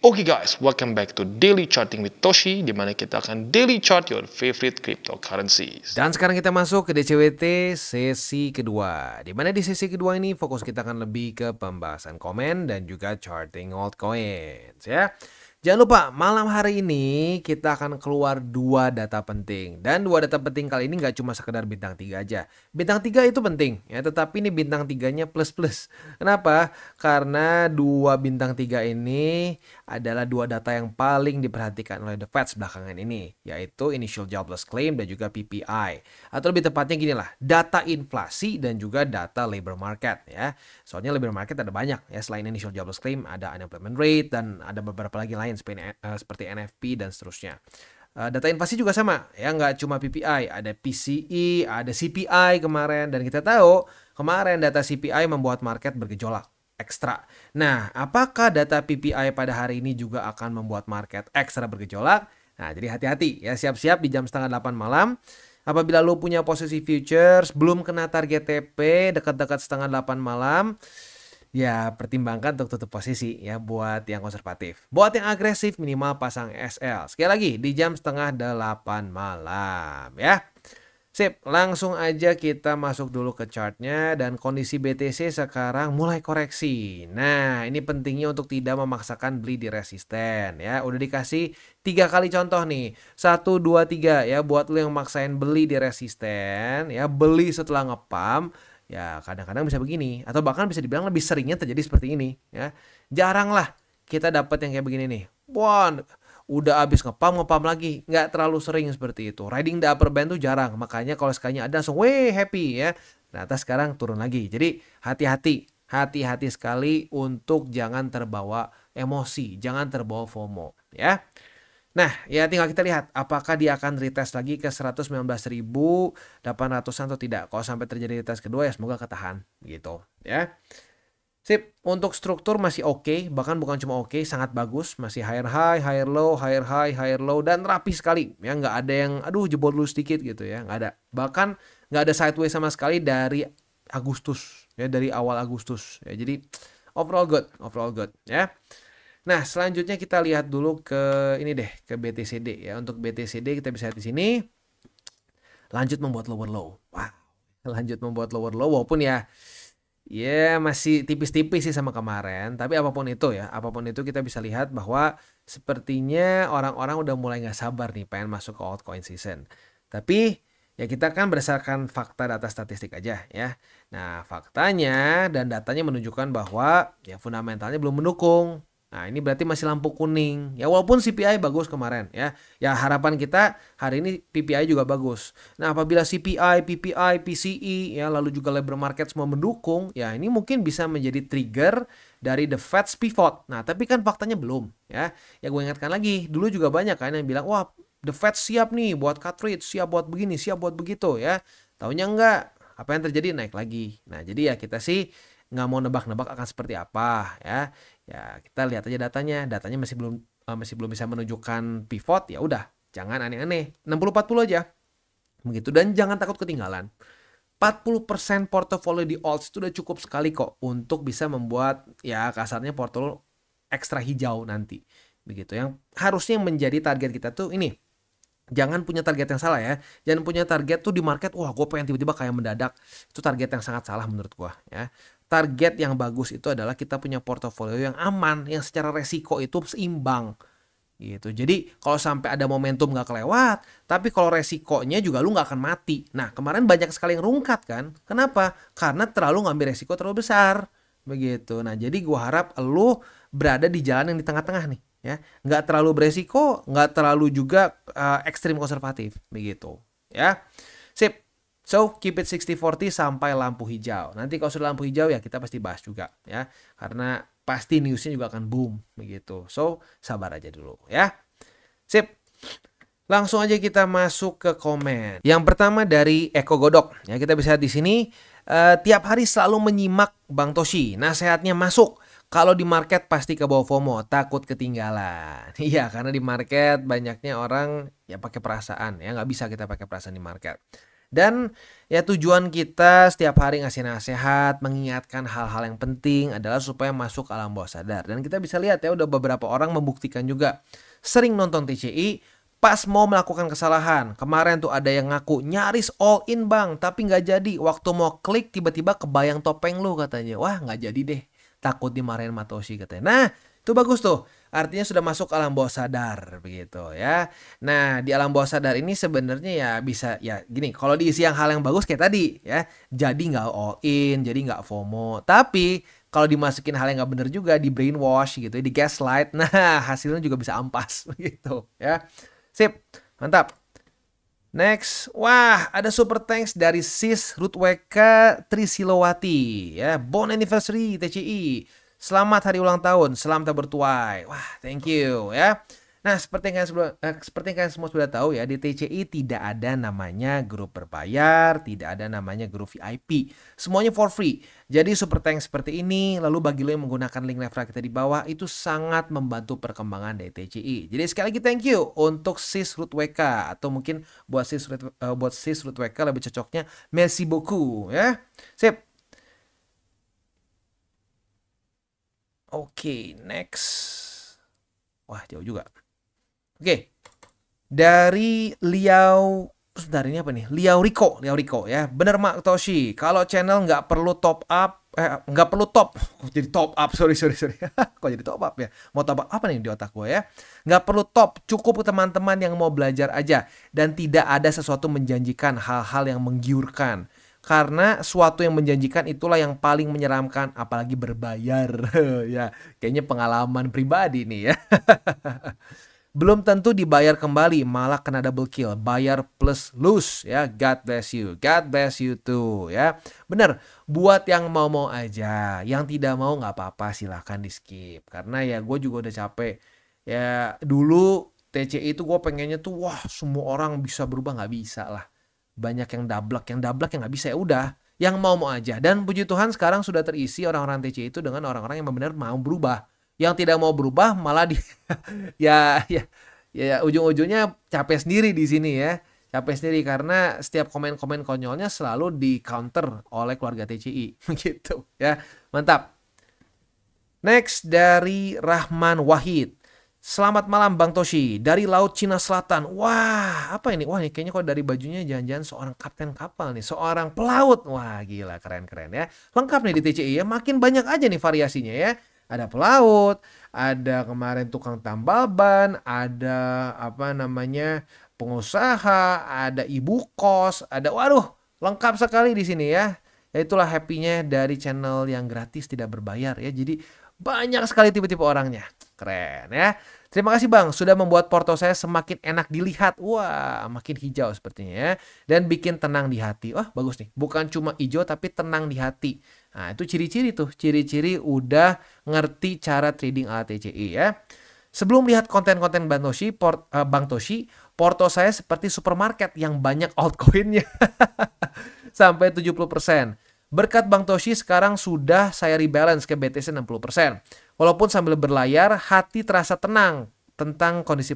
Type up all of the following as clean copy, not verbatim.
Oke guys, welcome back to Daily Charting with Toshi, di mana kita akan daily chart your favorite cryptocurrencies. Dan sekarang kita masuk ke DCWT sesi kedua. Di mana di sesi kedua ini fokus kita akan lebih ke pembahasan komen dan juga charting altcoins ya. Jangan lupa malam hari ini kita akan keluar 2 data penting. Dan 2 data penting kali ini nggak cuma sekedar bintang 3 aja. Bintang 3 itu penting ya, tetapi ini bintang 3-nya plus-plus. Kenapa? Karena 2 bintang 3 ini adalah 2 data yang paling diperhatikan oleh The Fed belakangan ini, yaitu Initial Jobless Claim dan juga PPI. Atau lebih tepatnya gini lah, data inflasi dan juga data labor market ya. Soalnya labor market ada banyak ya, selain Initial Jobless Claim ada unemployment rate dan ada beberapa lagi lain seperti NFP dan seterusnya. Data inflasi juga sama ya, nggak cuma PPI, ada PCE, ada CPI kemarin, dan kita tahu kemarin data CPI membuat market bergejolak ekstra. Nah, apakah data PPI pada hari ini juga akan membuat market ekstra bergejolak? Nah, jadi hati-hati ya, siap-siap di jam setengah 8 malam. Apabila lo punya posisi futures, belum kena target TP, dekat-dekat setengah 8 malam, ya pertimbangkan untuk tutup posisi ya buat yang konservatif. Buat yang agresif minimal pasang SL. Sekali lagi di jam setengah 8 malam ya. Sip, langsung aja kita masuk dulu ke chartnya, dan kondisi BTC sekarang mulai koreksi. Nah, ini pentingnya untuk tidak memaksakan beli di resisten ya. Udah dikasih 3 kali contoh nih. 1, 2, 3 ya, buat lo yang maksain beli di resisten ya, beli setelah ngepump. Ya kadang-kadang bisa begini, atau bahkan bisa dibilang lebih seringnya terjadi seperti ini ya. Jarang lah kita dapat yang kayak begini nih. Wah, udah habis ngepump lagi, nggak terlalu sering seperti itu. Riding the upper band tuh jarang, makanya kalau sekalinya ada langsung happy ya. Ternyata sekarang turun lagi. Jadi hati-hati sekali untuk jangan terbawa emosi, jangan terbawa FOMO ya. Nah, ya tinggal kita lihat apakah dia akan retest lagi ke 119.800-an atau tidak. Kalau sampai terjadi retest kedua ya semoga ketahan gitu ya. Sip, untuk struktur masih oke, bahkan bukan cuma oke, sangat bagus, masih higher high, higher low, higher high, higher low, dan rapi sekali ya, nggak ada yang aduh jebol dulu sedikit gitu ya, nggak ada. Bahkan nggak ada sideways sama sekali dari Agustus ya, dari awal Agustus ya. Jadi overall good ya. Nah, selanjutnya kita lihat dulu ke ini deh, ke BTCD ya. Untuk BTCD kita bisa lihat di sini lanjut membuat lower low. Wow, lanjut membuat lower low walaupun ya masih tipis-tipis sih sama kemarin, tapi apapun itu ya, apapun itu kita bisa lihat bahwa sepertinya orang-orang udah mulai nggak sabar nih pengen masuk ke altcoin season. Tapi ya kita kan berdasarkan fakta data statistik aja ya. Nah, faktanya dan datanya menunjukkan bahwa ya fundamentalnya belum mendukung. Nah, ini berarti masih lampu kuning. Ya walaupun CPI bagus kemarin ya. Ya harapan kita hari ini PPI juga bagus. Nah, apabila CPI, PPI, PCE ya lalu juga labor market semua mendukung, ya ini mungkin bisa menjadi trigger dari the Fed's pivot. Nah, tapi kan faktanya belum ya. Ya gue ingatkan lagi, dulu juga banyak kan yang bilang, "Wah, the Fed siap nih buat cut rate, siap buat begini, siap buat begitu ya." Taunya enggak. Apa yang terjadi? Naik lagi. Nah, jadi ya kita sih nggak mau nebak-nebak akan seperti apa ya. Ya kita lihat aja datanya masih belum bisa menunjukkan pivot, ya udah jangan aneh-aneh, 60-40 aja begitu, dan jangan takut ketinggalan. 40% portofolio di alts itu udah cukup sekali kok untuk bisa membuat ya kasarnya portofolio ekstra hijau nanti begitu. Yang harusnya menjadi target kita tuh ini, jangan punya target yang salah ya. Jangan punya target tuh di market, wah gue pengen tiba-tiba kayak mendadak. Itu target yang sangat salah menurut gue ya. Target yang bagus itu adalah kita punya portofolio yang aman, yang secara resiko itu seimbang gitu. Jadi kalau sampai ada momentum nggak kelewat, tapi kalau resikonya juga lu nggak akan mati. Nah, kemarin banyak sekali yang rungkat kan. Kenapa? Karena terlalu ngambil resiko terlalu besar begitu. Nah, jadi gua harap lu berada di jalan yang di tengah-tengah nih ya. Nggak terlalu beresiko, nggak terlalu juga ekstrim konservatif begitu ya. Sip. So, keep it 60-40 sampai lampu hijau. Nanti kalau sudah lampu hijau ya kita pasti bahas juga ya. Karena pasti newsnya juga akan boom begitu. So, sabar aja dulu ya. Sip. Langsung aja kita masuk ke komen. Yang pertama dari Eko Godok. Ya, kita bisa lihat di sini tiap hari selalu menyimak Bang Toshi. Nasihatnya masuk. Kalau di market pasti ke bawah FOMO, takut ketinggalan. Iya, karena di market banyaknya orang ya pakai perasaan ya, nggak bisa kita pakai perasaan di market. Dan ya tujuan kita setiap hari ngasih nasihat, mengingatkan hal-hal yang penting adalah supaya masuk ke alam bawah sadar. Dan kita bisa lihat ya udah beberapa orang membuktikan juga. Sering nonton TCI, pas mau melakukan kesalahan. Kemarin tuh ada yang ngaku nyaris all in bang, tapi nggak jadi. Waktu mau klik tiba-tiba kebayang topeng lu katanya. Wah nggak jadi deh, takut dimarahin Matoshi katanya. Nah itu bagus tuh. Artinya sudah masuk alam bawah sadar begitu ya. Nah, di alam bawah sadar ini sebenarnya ya bisa ya gini, kalau diisi yang hal yang bagus kayak tadi ya. Jadi nggak all in, jadi nggak FOMO. Tapi kalau dimasukin hal yang nggak bener juga, di brainwash gitu, di gaslight, nah hasilnya juga bisa ampas begitu ya. Sip, mantap. Next, wah ada super thanks dari Sis Rutweka Trisilowati ya. Bon anniversary TCI. Selamat hari ulang tahun, selamat bertuai. Wah, thank you ya. Nah, seperti yang kalian semua sudah tahu ya, di TCI tidak ada namanya grup berbayar, tidak ada namanya grup VIP. Semuanya for free. Jadi super thanks seperti ini, lalu bagi lo yang menggunakan link referral kita di bawah, itu sangat membantu perkembangan dari TCI. Jadi sekali lagi thank you untuk Sis Rutweka, atau mungkin buat Sis Rutweka lebih cocoknya merci beaucoup ya. Sip. Oke, next. Wah, jauh juga. Oke. Dari Liao, sebentar ini apa nih? Liao Rico ya. Bener Mak Toshi, kalau channel nggak perlu top up, nggak perlu top. Kok jadi top up? Sorry. Kok jadi top up ya? Mau top up apa nih di otak gue ya? Nggak perlu top, cukup teman-teman yang mau belajar aja. Dan tidak ada sesuatu menjanjikan hal-hal yang menggiurkan. Karena suatu yang menjanjikan itulah yang paling menyeramkan, apalagi berbayar. Ya, kayaknya pengalaman pribadi nih ya. Belum tentu dibayar kembali, malah kena double kill. Bayar plus lose ya. God bless you. God bless you too ya. Bener, buat yang mau-mau aja. Yang tidak mau nggak apa-apa, silahkan di skip. Karena ya gue juga udah capek. Ya dulu TCI itu gue pengennya tuh wah semua orang bisa berubah, nggak bisa lah. Banyak yang dablek yang nggak bisa, ya udah yang mau aja. Dan puji Tuhan sekarang sudah terisi orang-orang TCI itu dengan orang-orang yang benar mau berubah. Yang tidak mau berubah malah ya ujung-ujungnya capek sendiri di sini ya. Capek sendiri karena setiap komen-komen konyolnya selalu di counter oleh keluarga TCI gitu ya. Mantap. Next dari Rahman Wahid. Selamat malam Bang Toshi, dari Laut Cina Selatan. Wah, apa ini? Wah, ini kayaknya kok dari bajunya jangan-jangan seorang kapten kapal nih, seorang pelaut. Wah, gila, keren-keren ya. Lengkap nih di TCI ya, makin banyak aja nih variasinya ya. Ada pelaut, ada kemarin tukang tambal ban, ada apa namanya pengusaha, ada ibu kos, ada waduh, lengkap sekali di sini ya. Ya itulah happy-nya dari channel yang gratis tidak berbayar ya. Jadi banyak sekali tipe-tipe orangnya. Keren ya. Terima kasih Bang sudah membuat porto saya semakin enak dilihat. Wah, makin hijau sepertinya ya. Dan bikin tenang di hati. Wah, bagus nih. Bukan cuma hijau tapi tenang di hati. Nah, itu ciri-ciri tuh. Ciri-ciri udah ngerti cara trading ala TCI ya. Sebelum lihat konten-konten Bang Toshi, porto saya seperti supermarket yang banyak altcoinnya. Sampai 70%. Berkat Bang Toshi sekarang sudah saya rebalance ke BTC 60%. Walaupun sambil berlayar, hati terasa tenang tentang kondisi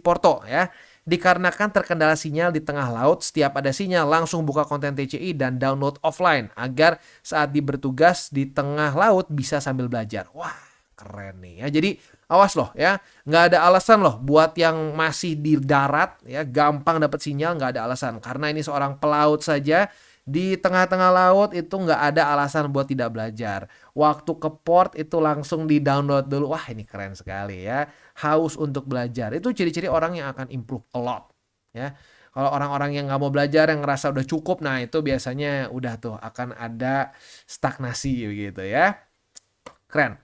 porto ya. Dikarenakan terkendala sinyal di tengah laut, setiap ada sinyal langsung buka konten TCI dan download offline agar saat bertugas di tengah laut bisa sambil belajar. Wah, keren nih ya. Jadi awas loh ya, nggak ada alasan loh buat yang masih di darat ya gampang dapat sinyal, nggak ada alasan karena ini seorang pelaut saja. Di tengah-tengah laut itu nggak ada alasan buat tidak belajar. Waktu ke port itu langsung di-download dulu. Wah ini keren sekali ya. Haus untuk belajar. Itu ciri-ciri orang yang akan improve a lot. Ya. Kalau orang-orang yang nggak mau belajar, yang ngerasa udah cukup, nah itu biasanya udah tuh akan ada stagnasi gitu ya. Keren.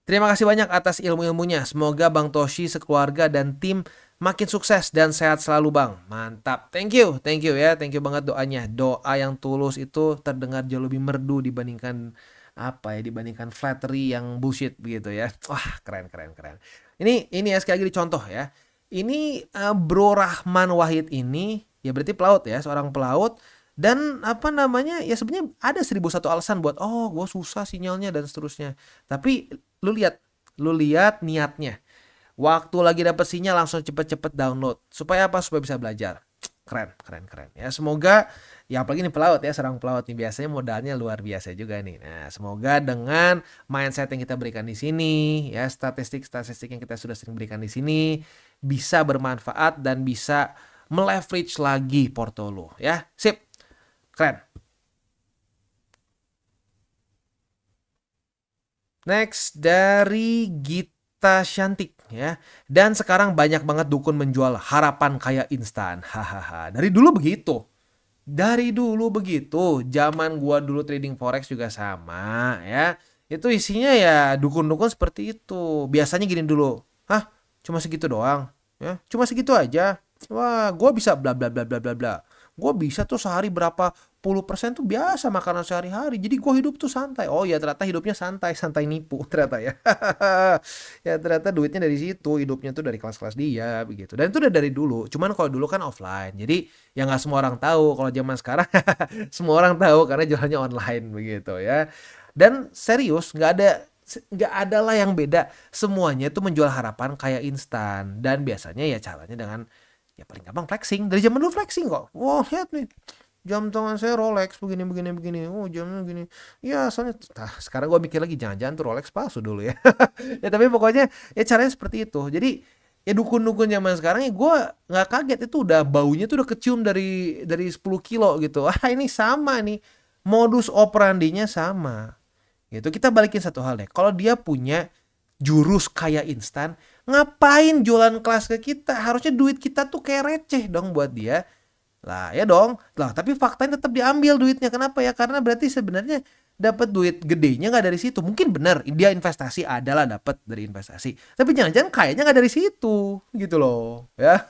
Terima kasih banyak atas ilmu-ilmunya. Semoga Bang Toshi, sekeluarga, dan tim makin sukses dan sehat selalu Bang. Mantap. Thank you ya. Thank you banget doanya. Doa yang tulus itu terdengar jauh lebih merdu dibandingkan dibandingkan flattery yang bullshit begitu ya. Wah, keren. Ini ya sekali lagi contoh ya. Ini Bro Rahman Wahid ini ya berarti pelaut ya, seorang pelaut. Dan apa namanya ya sebenarnya ada 1001 alasan buat gue susah sinyalnya dan seterusnya. Tapi lu lihat niatnya. Waktu lagi dapet sinyal langsung cepet-cepet download. Supaya apa? Supaya bisa belajar. Keren, keren, keren. Ya semoga, ya apalagi nih pelaut ya, seorang pelaut nih biasanya modalnya luar biasa juga nih. Nah, semoga dengan mindset yang kita berikan di sini, ya statistik-statistik yang kita sudah sering berikan di sini bisa bermanfaat dan bisa meleverage lagi portfolio ya. Sip. Keren. Next dari Gita Shantik ya. Dan sekarang banyak banget dukun menjual harapan kaya instan. Hahaha. Dari dulu begitu. Dari dulu begitu. Zaman gua dulu trading forex juga sama ya. Itu isinya ya dukun-dukun seperti itu. Biasanya gini dulu. Hah? Cuma segitu doang? Ya, cuma segitu aja. Wah, gua bisa bla bla bla bla bla bla. Gue bisa tuh sehari berapa puluh persen tuh biasa makanan sehari-hari. Jadi gue hidup tuh santai. Oh ya ternyata hidupnya santai, santai nipu ternyata ya. Ya ternyata duitnya dari situ, hidupnya tuh dari kelas-kelas dia begitu. Dan itu udah dari dulu. Cuman kalau dulu kan offline. Jadi ya nggak semua orang tahu. Kalau zaman sekarang semua orang tahu karena jualannya online begitu ya. Dan serius nggak ada lah yang beda. Semuanya tuh menjual harapan kayak instan. Dan biasanya ya caranya dengan ya paling gampang flexing. Dari zaman dulu flexing kok. Wah, lihat nih. Jam tangan saya Rolex begini begini begini. Oh, jamnya gini. Ya, soalnya sekarang gue mikir lagi jangan-jangan tuh Rolex palsu dulu ya. Ya tapi pokoknya ya caranya seperti itu. Jadi ya dukun-dukun zaman sekarang ya gue nggak kaget itu udah baunya tuh udah kecium dari 10 kilo gitu. Ah, ini sama nih. Modus operandinya sama. Gitu. Kita balikin satu hal deh. Kalau dia punya jurus kaya instan, ngapain jualan kelas ke kita? Harusnya duit kita tuh kayak receh dong buat dia. Lah ya dong. Lah tapi faktanya tetap diambil duitnya. Kenapa ya? Karena berarti sebenarnya dapat duit gedenya nggak dari situ. Mungkin benar dia investasi adalah dapat dari investasi. Tapi jangan-jangan kayaknya nggak dari situ gitu loh. Ya.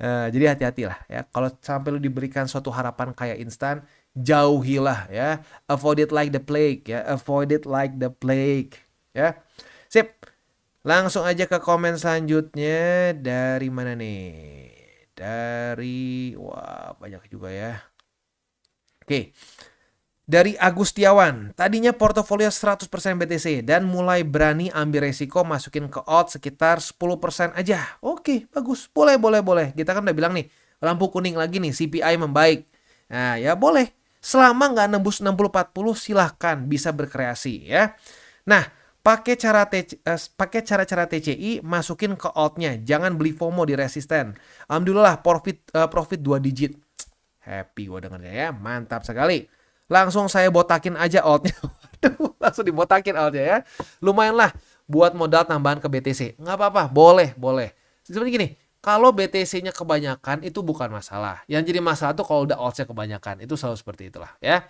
Nah, jadi hati-hatilah ya. Kalau sampai lu diberikan suatu harapan kayak instan, jauhilah ya. Avoid it like the plague ya. Avoid it like the plague. Ya, sip. Langsung aja ke komen selanjutnya. Dari mana nih? Dari, wah banyak juga ya. Oke. Dari Agustiawan. Tadinya portofolio 100% BTC dan mulai berani ambil resiko masukin ke alt sekitar 10% aja. Oke, bagus. Boleh, boleh, boleh. Kita kan udah bilang nih, lampu kuning lagi nih, CPI membaik. Nah, ya boleh. Selama nggak nembus 60-40 silahkan bisa berkreasi ya. Nah, pakai cara-cara TCI masukin ke altnya, jangan beli FOMO di resisten. Alhamdulillah profit 2 digit. Happy gue dengernya ya, mantap sekali. Langsung saya botakin aja altnya. Langsung dibotakin altnya ya. Lumayan lah buat modal tambahan ke BTC. Nggak apa-apa, boleh, boleh. Seperti gini, kalau BTC-nya kebanyakan itu bukan masalah. Yang jadi masalah tuh kalau udah altnya kebanyakan. Itu selalu seperti itulah ya.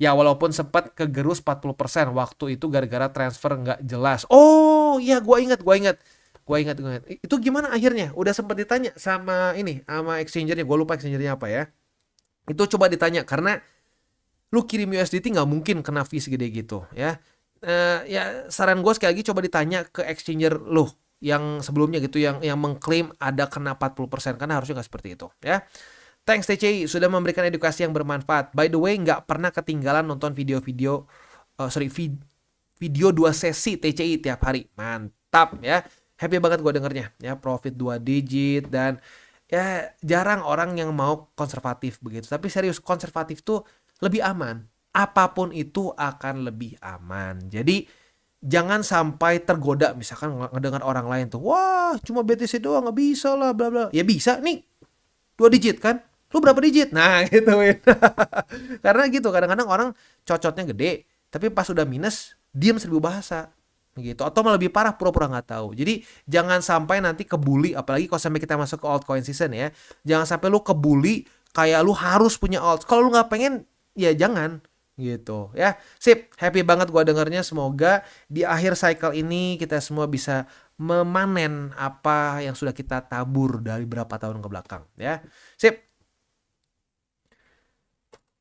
Ya walaupun sempat kegerus 40% waktu itu gara-gara transfer nggak jelas. Oh iya gue ingat. Itu gimana akhirnya? Udah sempat ditanya sama ini, sama exchangernya. Gue lupa exchangernya apa ya. Itu coba ditanya karena lu kirim USDT nggak mungkin kena fee segede gitu ya. Ya saran gue sekali lagi coba ditanya ke exchanger lu yang sebelumnya gitu yang mengklaim ada kena 40% karena harusnya nggak seperti itu ya. Thanks TCI sudah memberikan edukasi yang bermanfaat. By the way, nggak pernah ketinggalan nonton video 2 sesi TCI tiap hari. Mantap ya. Happy banget gue dengernya. Ya, profit 2 digit dan ya jarang orang yang mau konservatif begitu. Tapi serius, konservatif tuh lebih aman. Apapun itu akan lebih aman. Jadi jangan sampai tergoda misalkan ngedengar orang lain tuh. Wah, cuma BTC doang nggak bisa lah bla bla. Ya bisa nih. 2 digit kan? Lu berapa digit? Nah gitu karena gitu kadang-kadang orang cocotnya gede tapi pas udah minus diam 1000 bahasa gitu atau malah lebih parah pura-pura nggak tahu. Jadi jangan sampai nanti kebuli, apalagi kalau sampai kita masuk ke altcoin season ya, jangan sampai lu kebuli kayak lu harus punya alt. Kalau lu nggak pengen ya jangan gitu ya. Sip, happy banget gua dengernya. Semoga di akhir cycle ini kita semua bisa memanen apa yang sudah kita tabur dari berapa tahun ke belakang ya. Sip.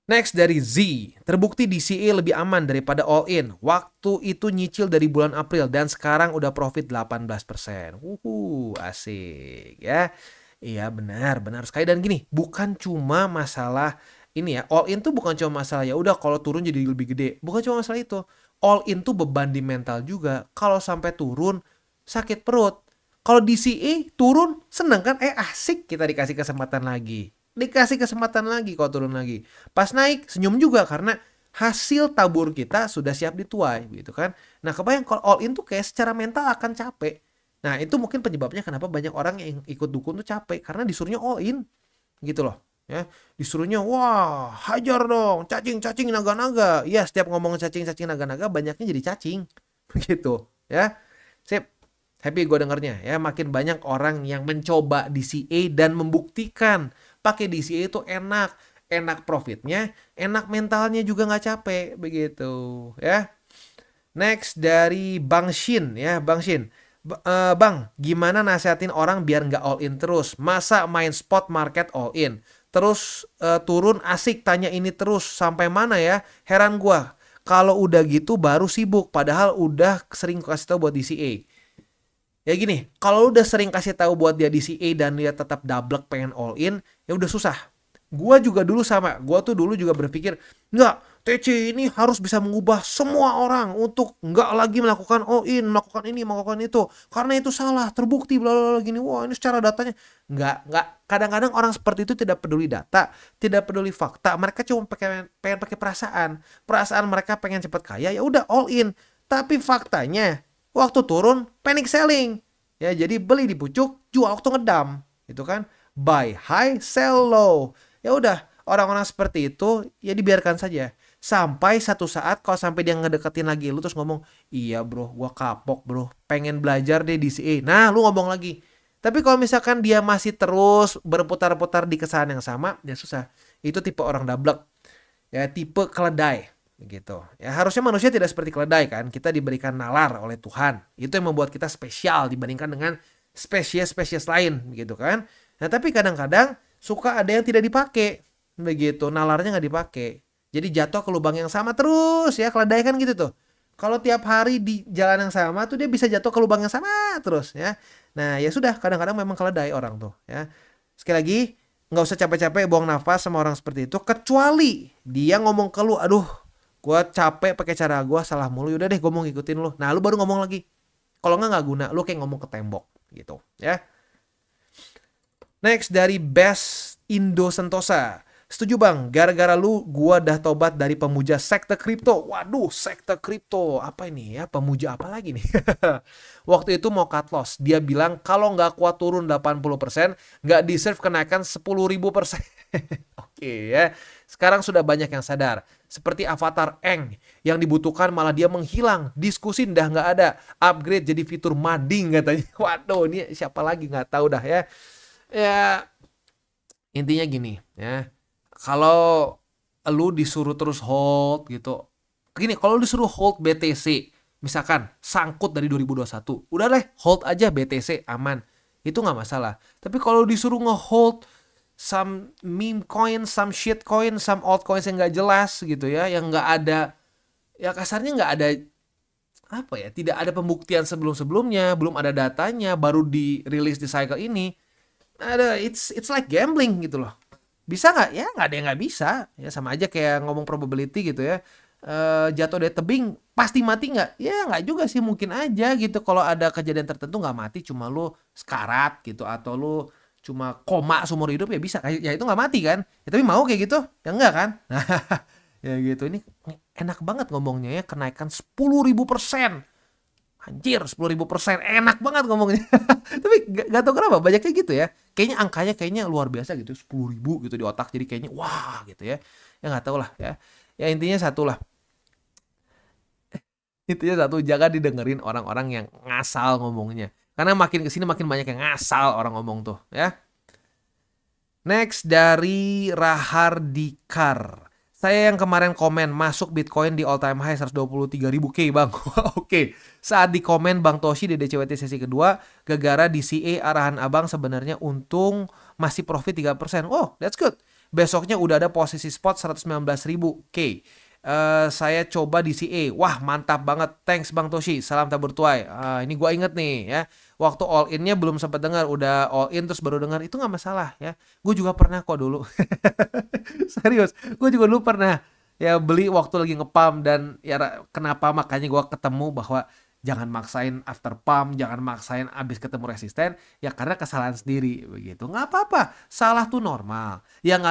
Next dari Z, terbukti DCA lebih aman daripada all in. Waktu itu nyicil dari bulan April dan sekarang udah profit 18%. Asik ya. Iya benar sekali. Dan gini, bukan cuma masalah ini ya, all in tuh bukan cuma masalah ya udah kalau turun jadi lebih gede. Bukan cuma masalah itu. All in tuh beban di mental juga. Kalau sampai turun sakit perut. Kalau DCA turun, seneng kan? Asik, kita dikasih kesempatan lagi. Dikasih kesempatan lagi kalau turun lagi. Pas naik, senyum juga karena hasil tabur kita sudah siap dituai gitu kan. Nah, kebayang kalau all in tuh kayak secara mental akan capek. Nah, itu mungkin penyebabnya kenapa banyak orang yang ikut dukun tuh capek karena disuruhnya all in gitu loh. Ya, disuruhnya wah, hajar dong, cacing-cacing naga-naga. Ya, setiap ngomong cacing-cacing naga-naga banyaknya jadi cacing. Begitu, ya. Sip. Happy gue dengernya ya, makin banyak orang yang mencoba DCA dan membuktikan pakai DCA itu enak profitnya, enak mentalnya juga nggak capek begitu ya. Next dari Bang Shin ya, Bang Shin. Bang, gimana nasihatin orang biar nggak all in terus? Masa main spot market all in? Terus turun asik tanya ini terus sampai mana ya? Heran gua. Kalau udah gitu baru sibuk padahal udah sering kasih tahu buat DCA. Ya gini, kalau udah sering kasih tahu buat dia DCA dan dia tetap double pengen all in, ya udah susah. Gua juga dulu sama, gua tuh dulu juga berpikir, enggak, TC ini harus bisa mengubah semua orang untuk nggak lagi melakukan all in, melakukan ini, melakukan itu. Karena itu salah, terbukti bla bla bla gini. Wah, ini secara datanya nggak. Kadang-kadang orang seperti itu tidak peduli data, tidak peduli fakta. Mereka cuma pengen pakai perasaan. Perasaan mereka pengen cepat kaya, ya udah all in. Tapi faktanya waktu turun panic selling. Ya, jadi beli di pucuk, jual waktu ngedam, gitu kan? Buy high, sell low. Ya udah, orang-orang seperti itu ya dibiarkan saja. Sampai satu saat kalau sampai dia ngedeketin lagi lu terus ngomong, "Iya, bro, gua kapok, bro. Pengen belajar deh DCA." Nah, lu ngomong lagi. Tapi kalau misalkan dia masih terus berputar-putar di kesalahan yang sama, ya susah. Itu tipe orang dablek. Ya, tipe keledai. Begitu. Ya, harusnya manusia tidak seperti keledai kan. Kita diberikan nalar oleh Tuhan. Itu yang membuat kita spesial dibandingkan dengan spesies-spesies lain, gitu kan. Nah, tapi kadang-kadang suka ada yang tidak dipakai. Begitu, nalarnya nggak dipakai. Jadi jatuh ke lubang yang sama terus ya, keledai kan gitu tuh. Kalau tiap hari di jalan yang sama tuh dia bisa jatuh ke lubang yang sama terus ya. Nah, ya sudah, kadang-kadang memang keledai orang tuh ya. Sekali lagi, nggak usah capek-capek buang nafas sama orang seperti itu, kecuali dia ngomong ke lu, "Aduh, gua capek pakai cara gua salah mulu, udah deh gua mau ngikutin lu." Nah, lu baru ngomong lagi. Kalau nggak guna, lu kayak ngomong ke tembok gitu ya. Next dari Best Indo Sentosa. Setuju bang, gara-gara lu gua dah tobat dari pemuja sekte kripto. Waduh, sekte kripto. Apa ini ya? Pemuja apa lagi nih? Waktu itu mau cut loss. Dia bilang kalau nggak kuat turun 80%, nggak deserve kenaikan 10.000%. Oke ya. Sekarang sudah banyak yang sadar. Seperti avatar Eng. Yang dibutuhkan malah dia menghilang. Diskusi dah nggak ada. Upgrade jadi fitur mading katanya. Waduh, ini siapa lagi nggak tahu dah ya. Ya, intinya gini ya. Kalau lu disuruh terus hold gitu. Gini, kalau disuruh hold BTC, misalkan sangkut dari 2021, udah deh hold aja BTC aman. Itu nggak masalah. Tapi kalau disuruh nge-hold some meme coin, some shit coin, some altcoins yang nggak jelas gitu ya, yang nggak ada, ya kasarnya nggak ada apa ya, tidak ada pembuktian sebelum-sebelumnya, belum ada datanya, baru dirilis di cycle ini. It's like gambling gitu loh. Bisa nggak? Ya nggak ada yang nggak bisa. Ya sama aja kayak ngomong probability gitu ya. Jatuh dari tebing pasti mati nggak? Ya nggak juga sih, mungkin aja gitu. Kalau ada kejadian tertentu nggak mati, cuma lu sekarat gitu atau lu cuma koma seumur hidup ya bisa. Ya itu nggak mati kan? Ya, tapi mau kayak gitu? Ya enggak kan? Nah, ya gitu. Ini enak banget ngomongnya ya, kenaikan 10.000%. Anjir, 10.000%, enak banget ngomongnya. Tapi gak tau kenapa banyak kayak gitu ya. Kayaknya angkanya kayaknya luar biasa gitu, 10.000 gitu di otak. Jadi kayaknya wah gitu ya. Ya gak tau lah ya. Ya intinya satu lah. Intinya satu, jangan didengerin orang-orang yang ngasal ngomongnya. Karena makin kesini makin banyak yang ngasal orang ngomong tuh ya. Next dari Rahardikar. Saya yang kemarin komen masuk Bitcoin di all time high 123.000 K bang. Oke. Saat di komen Bang Toshi di DCWT sesi kedua, gara-gara DCA arahan abang sebenarnya untung masih profit 3%. Oh, that's good. Besoknya udah ada posisi spot 119.000 K. Saya coba DCA. Wah, mantap banget. Thanks Bang Toshi. Salam tabur tuai. Ini gua inget nih ya. Waktu all in-nya belum sempat dengar, udah all in terus baru dengar, itu nggak masalah ya. Gue juga pernah kok dulu. Serius, gue juga dulu pernah ya beli waktu lagi ngepam dan ya kenapa makanya gue ketemu bahwa Jangan maksain after pump, jangan maksain abis ketemu resisten, ya karena kesalahan sendiri begitu. Nggak apa-apa, salah tuh normal. Yang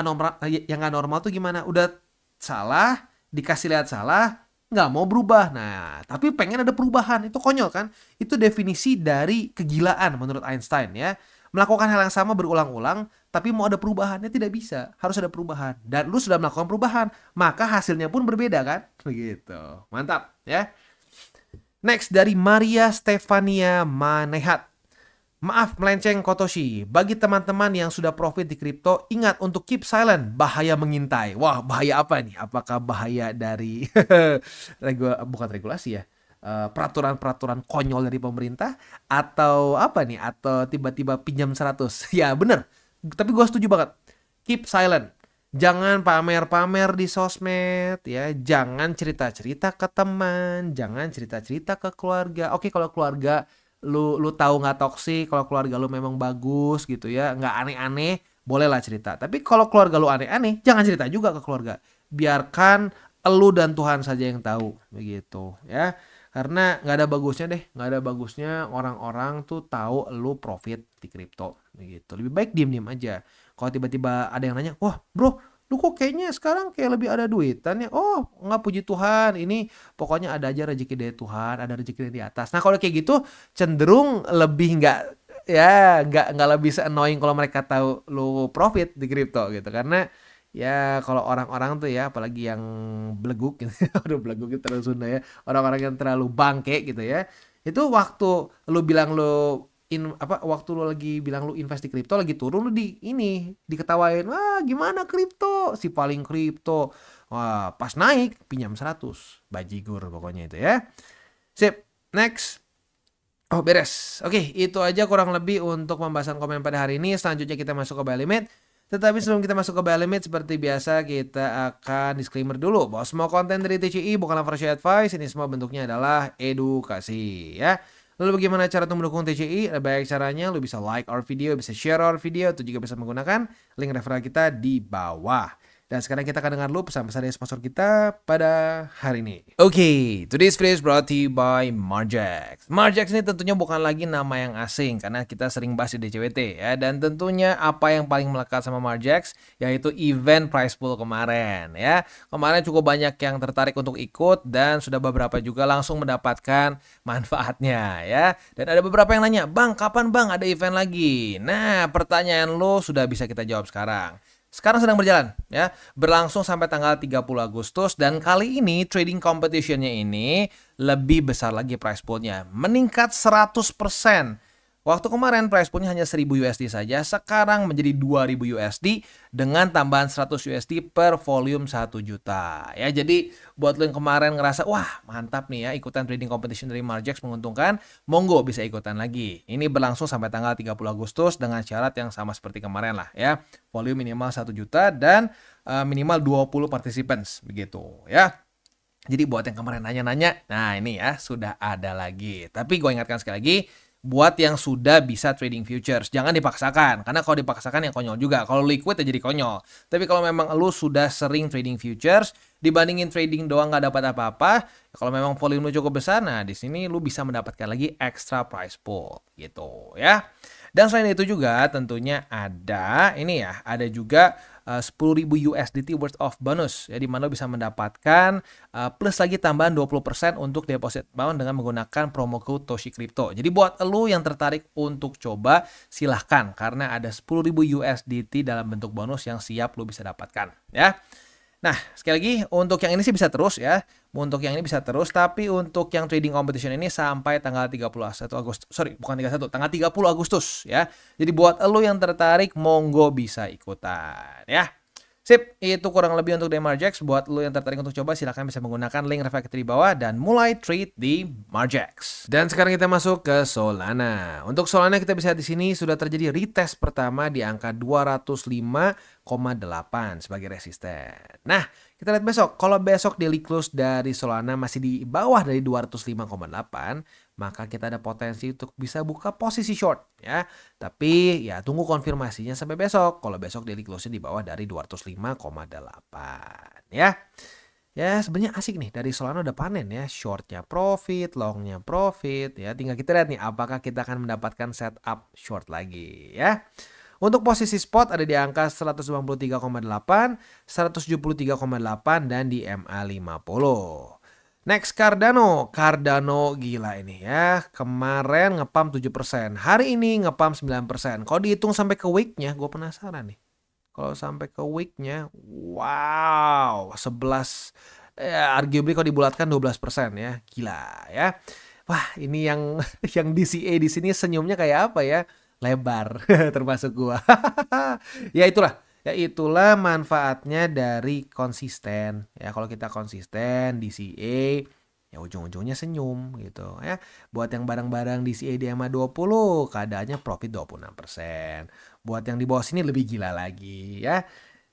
nggak normal tuh gimana? Udah salah, dikasih lihat salah, nggak mau berubah. Nah, tapi pengen ada perubahan, itu konyol kan? Itu definisi dari kegilaan menurut Einstein ya. Melakukan hal yang sama berulang-ulang, tapi mau ada perubahannya tidak bisa. Harus ada perubahan. Dan lu sudah melakukan perubahan, maka hasilnya pun berbeda kan? Begitu. Mantap ya. Next dari Maria Stefania Manehat. Maaf melenceng Kotoshi. Bagi teman-teman yang sudah profit di kripto, ingat untuk keep silent. Bahaya mengintai. Wah, bahaya apa nih? Apakah bahaya dari bukan regulasi ya? Peraturan-peraturan konyol dari pemerintah? Atau apa nih? Atau tiba-tiba pinjam 100? Ya bener. Tapi gue setuju banget. Keep silent. Jangan pamer-pamer di sosmed ya, jangan cerita-cerita ke teman, jangan cerita-cerita ke keluarga. Oke, kalau keluarga lu tahu nggak toksik, kalau keluarga lu memang bagus gitu ya, nggak aneh-aneh, bolehlah cerita. Tapi kalau keluarga lu aneh-aneh, jangan cerita juga ke keluarga. Biarkan lu dan Tuhan saja yang tahu, begitu ya. Karena nggak ada bagusnya deh, nggak ada bagusnya orang-orang tuh tahu lu profit di kripto, begitu. Lebih baik diem-diem aja. Kalau tiba-tiba ada yang nanya, wah bro, lu kok kayaknya sekarang kayak lebih ada duitan ya? Oh, nggak, puji Tuhan, ini pokoknya ada aja rezeki dari Tuhan, ada rezeki dari atas. Nah kalau kayak gitu cenderung lebih nggak lebih se-annoying kalau mereka tahu lu profit di kripto gitu. Karena ya kalau orang-orang tuh ya, apalagi yang beleguk gitu, aduh beleguk itu terlalu Sunda ya, orang-orang yang terlalu bangke gitu ya, itu waktu lu bilang lu waktu lu lagi bilang lu invest di kripto lagi turun, lu diketawain, wah gimana kripto, si paling kripto, wah pas naik pinjam 100, bajigur pokoknya itu ya. Sip, next. Oh beres. Oke, itu aja kurang lebih untuk pembahasan komen pada hari ini. Selanjutnya kita masuk ke buy limit. Tetapi sebelum kita masuk ke buy limit, seperti biasa kita akan disclaimer dulu bahwa semua konten dari TCI bukanlah financial advice. Ini semua bentuknya adalah edukasi ya. Lalu bagaimana cara untuk mendukung TCI? Baik caranya, lu bisa like our video, bisa share our video, atau juga bisa menggunakan link referral kita di bawah. Dan sekarang kita akan dengar dulu pesan-pesan dari sponsor kita pada hari ini. Oke, today's video is brought to you by Margex. Margex ini tentunya bukan lagi nama yang asing karena kita sering bahas di DCWT ya. Dan tentunya apa yang paling melekat sama Margex yaitu event prize pool kemarin ya. Kemarin cukup banyak yang tertarik untuk ikut dan sudah beberapa juga langsung mendapatkan manfaatnya ya. Dan ada beberapa yang nanya, "Bang, kapan Bang ada event lagi?" Nah, pertanyaan lo sudah bisa kita jawab sekarang. Sekarang sedang berjalan ya, berlangsung sampai tanggal 30 Agustus dan kali ini trading competition-nya ini lebih besar lagi price pool-nya, meningkat 100%. Waktu kemarin price pool-nya hanya 1000 USD saja, sekarang menjadi 2000 USD dengan tambahan 100 USD per volume 1 juta. Ya, jadi buat lo yang kemarin ngerasa, wah mantap nih ya ikutan trading competition dari Margex menguntungkan, monggo bisa ikutan lagi. Ini berlangsung sampai tanggal 30 Agustus dengan syarat yang sama seperti kemarin lah ya. Volume minimal 1 juta dan minimal 20 participants begitu ya. Jadi buat yang kemarin nanya-nanya, nah ini ya sudah ada lagi. Tapi gue ingatkan sekali lagi, buat yang sudah bisa trading futures, jangan dipaksakan. Karena kalau dipaksakan yang konyol juga. Kalau liquid ya jadi konyol. Tapi kalau memang lu sudah sering trading futures, dibandingin trading doang nggak dapat apa-apa, kalau memang volume lu cukup besar, nah di sini lu bisa mendapatkan lagi extra price pool gitu ya. Dan selain itu juga tentunya ada ini ya, ada juga 10.000 USDT worth of bonus ya, di mana lo bisa mendapatkan plus lagi tambahan 20% untuk deposit amount dengan menggunakan promo code Toshi Crypto. Jadi buat lo yang tertarik untuk coba silahkan karena ada 10.000 USDT dalam bentuk bonus yang siap lo bisa dapatkan ya. Nah, sekali lagi untuk yang ini sih bisa terus ya. Untuk yang ini bisa terus, tapi untuk yang trading competition ini sampai tanggal 31 Agustus. Sorry, bukan 31, tanggal 30 Agustus ya. Jadi buat lo yang tertarik, monggo bisa ikutan ya. Sip, itu kurang lebih untuk Margex. Buat lo yang tertarik untuk coba, silahkan bisa menggunakan link referral di bawah dan mulai trade di Margex. Dan sekarang kita masuk ke Solana. Untuk Solana kita bisa lihat di sini sudah terjadi retest pertama di angka 205,8 sebagai resisten. Nah, kita lihat besok. Kalau besok daily close dari Solana masih di bawah dari 205,8, maka kita ada potensi untuk bisa buka posisi short ya. Tapi ya tunggu konfirmasinya sampai besok. Kalau besok daily close di bawah dari 205,8 ya. Ya sebenarnya asik nih, dari Solana udah panen ya, shortnya profit, longnya profit ya. Tinggal kita lihat nih apakah kita akan mendapatkan setup short lagi ya. Untuk posisi spot ada di angka 193,8, 173,8 dan di MA50. Next Cardano. Cardano gila ini ya. Kemarin ngepump 7%, hari ini ngepump 9%. Kalau dihitung sampai ke weeknya, gue penasaran nih. Kalau sampai ke weeknya, wow, 11, arguably kalau dibulatkan 12% ya, gila ya. Wah, ini yang yang DCA di sini senyumnya kayak apa ya? Lebar, termasuk gua. Ya itulah manfaatnya dari konsisten. Ya kalau kita konsisten DCA, ya ujung-ujungnya senyum gitu ya. Buat yang barang-barang DCA di EMA 20, keadaannya profit 26%. Buat yang di bawah sini lebih gila lagi ya.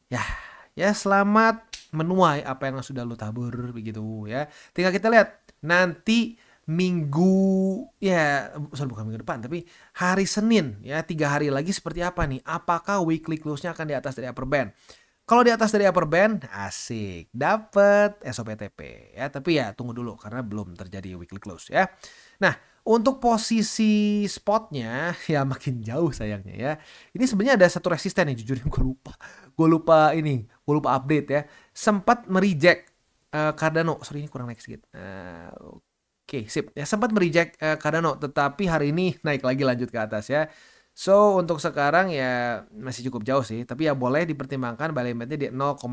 Ya, ya selamat menuai apa yang sudah lu tabur begitu ya. Tinggal kita lihat nanti minggu ya, sorry bukan minggu depan tapi hari Senin ya, 3 hari lagi seperti apa nih? Apakah weekly close-nya akan di atas dari upper band? Kalau di atas dari upper band, asik, dapat SOPTP ya. Tapi ya tunggu dulu karena belum terjadi weekly close ya. Nah, untuk posisi spotnya ya makin jauh sayangnya ya. Ini sebenarnya ada satu resisten nih, jujur gue lupa. Gue lupa update ya. Sempat mereject Cardano. Sorry ini kurang naik sedikit. Oke, sip. Ya sempat mereject Cardano, tetapi hari ini naik lagi lanjut ke atas ya. So, untuk sekarang ya masih cukup jauh sih, tapi ya boleh dipertimbangkan buy limitnya di 0,9,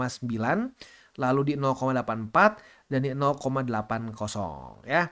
lalu di 0,84 dan di 0,80 ya.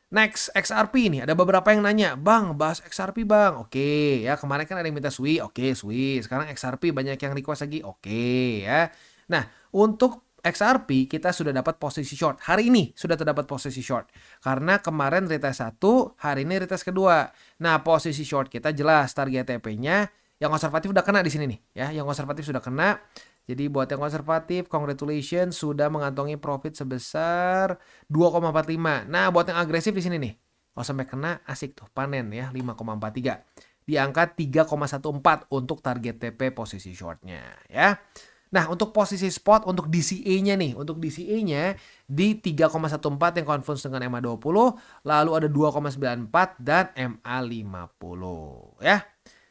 Next, XRP nih. Ada beberapa yang nanya, "Bang, bahas XRP, Bang." Oke, ya kemarin kan ada yang minta SWI. Oke, SWI. Sekarang XRP banyak yang request lagi. Oke, ya. Nah, untuk XRP kita sudah dapat posisi short. Hari ini sudah terdapat posisi short. Karena kemarin retest 1, hari ini retest kedua. Nah, posisi short kita jelas target TP-nya yang konservatif udah kena di sini nih, ya. Yang konservatif sudah kena. Jadi buat yang konservatif, congratulations sudah mengantongi profit sebesar 2,45. Nah, buat yang agresif di sini nih. Kalau sampai kena asik tuh panen ya 5,43. Di angka 3,14 untuk target TP posisi shortnya ya. Nah, untuk posisi spot untuk DCA-nya nih, untuk DCA-nya di 3,14 yang converge dengan MA20, lalu ada 2,94 dan MA50 ya.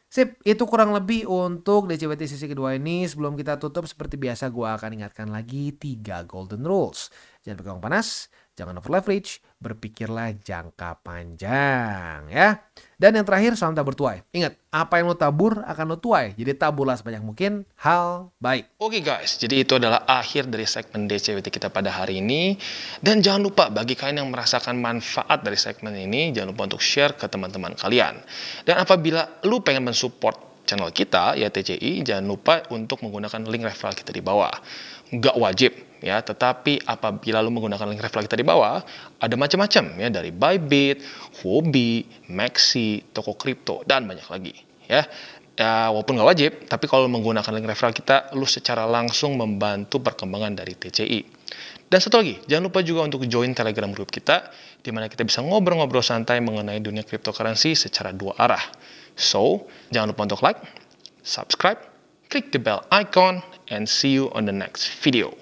Sip, itu kurang lebih untuk DCWT sesi kedua ini. Sebelum kita tutup, seperti biasa gue akan ingatkan lagi 3 golden rules. Jangan pegang panas, jangan over leverage, berpikirlah jangka panjang ya. Dan yang terakhir, salam tabur tuai. Ingat, apa yang lo tabur akan lo tuai. Jadi taburlah sebanyak mungkin hal baik. Oke guys, jadi itu adalah akhir dari segmen DCWT kita pada hari ini. Dan jangan lupa bagi kalian yang merasakan manfaat dari segmen ini, jangan lupa untuk share ke teman-teman kalian. Dan apabila lu pengen mensupport channel kita, ya TCI, jangan lupa untuk menggunakan link referral kita di bawah. Nggak wajib ya, tetapi apabila lu menggunakan link referral kita di bawah, ada macam-macam ya, dari Bybit, Huobi, Maxi, toko kripto, dan banyak lagi ya. Ya, walaupun nggak wajib, tapi kalau menggunakan link referral kita, lu secara langsung membantu perkembangan dari TCI. Dan satu lagi, jangan lupa juga untuk join Telegram group kita, di mana kita bisa ngobrol-ngobrol santai mengenai dunia cryptocurrency secara 2 arah. So, jangan lupa untuk like, subscribe, klik the bell icon, and see you on the next video.